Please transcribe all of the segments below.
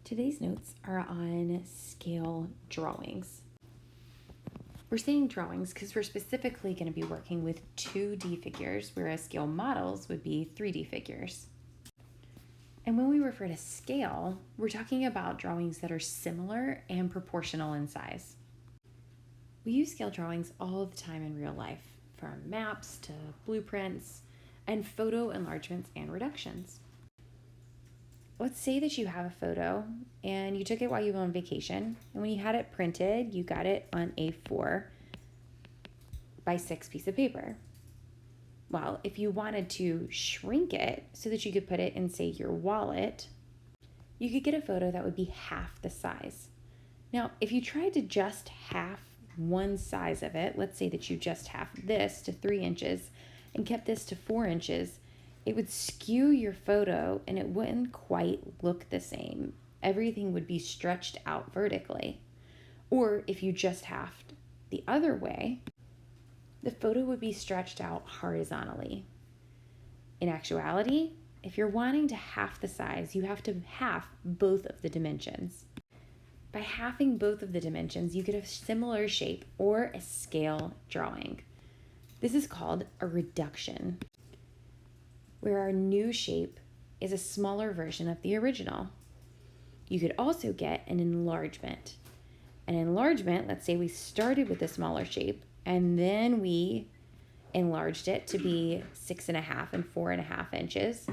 Today's notes are on scale drawings. We're saying drawings because we're specifically going to be working with 2D figures, whereas scale models would be 3D figures. And when we refer to scale, we're talking about drawings that are similar and proportional in size. We use scale drawings all the time in real life, from maps to blueprints and photo enlargements and reductions. Let's say that you have a photo and you took it while you were on vacation, and when you had it printed, you got it on a 4x6 piece of paper. Well, if you wanted to shrink it so that you could put it in, say, your wallet, you could get a photo that would be half the size. Now, if you tried to just half one size of it, let's say that you just half this to 3 inches and kept this to 4 inches, it would skew your photo and it wouldn't quite look the same. Everything would be stretched out vertically. Or if you just halved the other way, the photo would be stretched out horizontally. In actuality, if you're wanting to half the size, you have to half both of the dimensions. By halving both of the dimensions, you get a similar shape or a scale drawing. This is called a reduction, where our new shape is a smaller version of the original. You could also get an enlargement. An enlargement, let's say we started with a smaller shape and then we enlarged it to be 6.5 and 4.5 inches.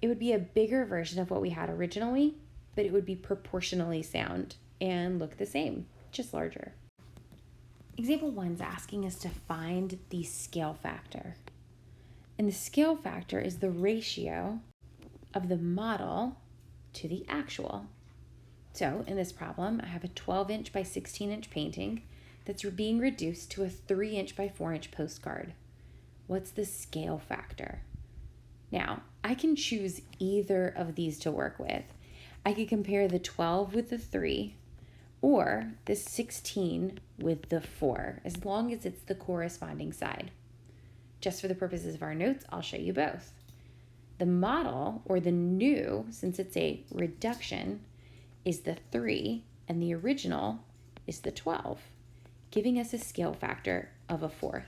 It would be a bigger version of what we had originally, but it would be proportionally sound and look the same, just larger. Example 1 is asking us to find the scale factor. And the scale factor is the ratio of the model to the actual. So in this problem, I have a 12-inch by 16-inch painting that's being reduced to a 3-inch by 4-inch postcard. What's the scale factor? Now, I can choose either of these to work with. I could compare the 12 with the 3 or the 16 with the 4, as long as it's the corresponding side. Just for the purposes of our notes, I'll show you both. The model, or the new, since it's a reduction, is the 3, and the original is the 12, giving us a scale factor of a 4th.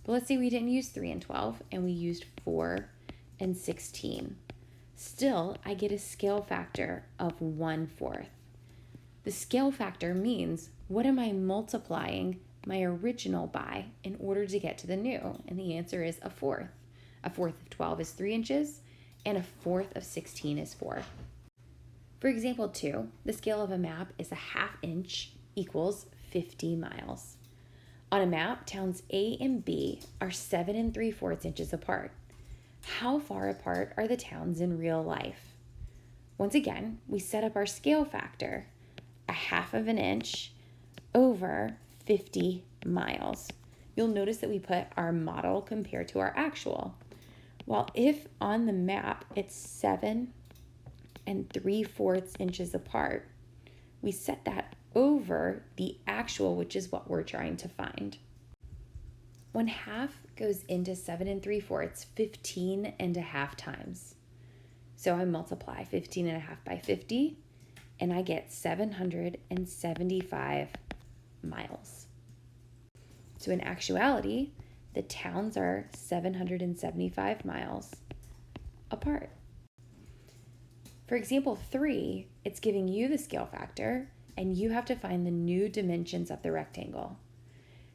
But let's say we didn't use 3 and 12, and we used 4 and 16. Still, I get a scale factor of 1/4. The scale factor means, what am I multiplying my original by in order to get to the new? And the answer is a 4th. A 4th of 12 is 3 inches, and a 4th of 16 is 4. For example 2, the scale of a map is a 1/2 inch equals 50 miles. On a map, towns A and B are 7 3/4 inches apart. How far apart are the towns in real life? Once again, we set up our scale factor, a 1/2 inch over 50 miles. You'll notice that we put our model compared to our actual. Well, if on the map it's 7 3/4 inches apart, we set that over the actual, which is what we're trying to find. 1/2 goes into 7 3/4, 15.5 times. So I multiply 15.5 by 50, and I get 775 miles. So in actuality, the towns are 775 miles apart. For example 3, it's giving you the scale factor, and you have to find the new dimensions of the rectangle.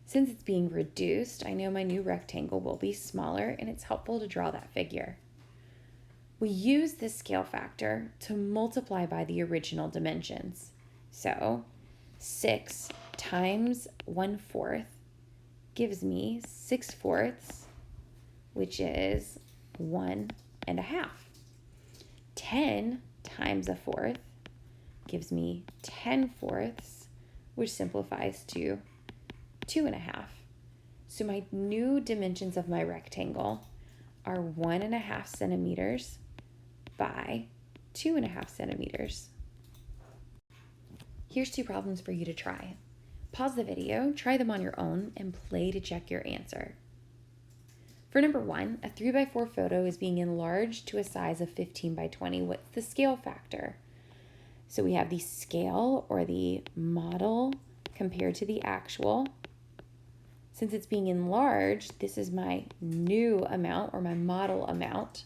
Since it's being reduced, I know my new rectangle will be smaller, and it's helpful to draw that figure. We use this scale factor to multiply by the original dimensions. So 6 times 1/4 gives me 6/4, which is 1.5. 10 times a 4th gives me 10/4, which simplifies to 2.5. So my new dimensions of my rectangle are 1.5 centimeters by 2.5 centimeters. Here's 2 problems for you to try. Pause the video, try them on your own, and play to check your answer. For number 1, a 3x4 photo is being enlarged to a size of 15 by 20. What's the scale factor? So we have the scale or the model compared to the actual. Since it's being enlarged, this is my new amount or my model amount.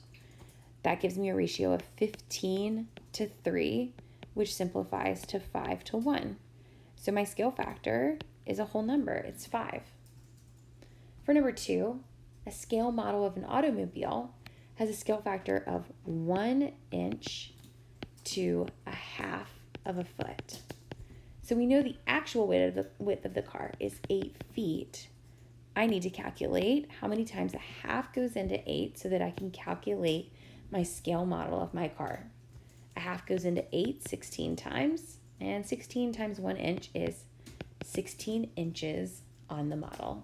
That gives me a ratio of 15 to 3, which simplifies to 5 to 1. So my scale factor is a whole number. It's 5. For number 2, a scale model of an automobile has a scale factor of 1 inch to a half of a foot. So we know the actual width of the car is 8 feet. I need to calculate how many times a half goes into 8 so that I can calculate my scale model of my car. A half goes into 8 16 times, and 16 times 1 inch is 16 inches on the model.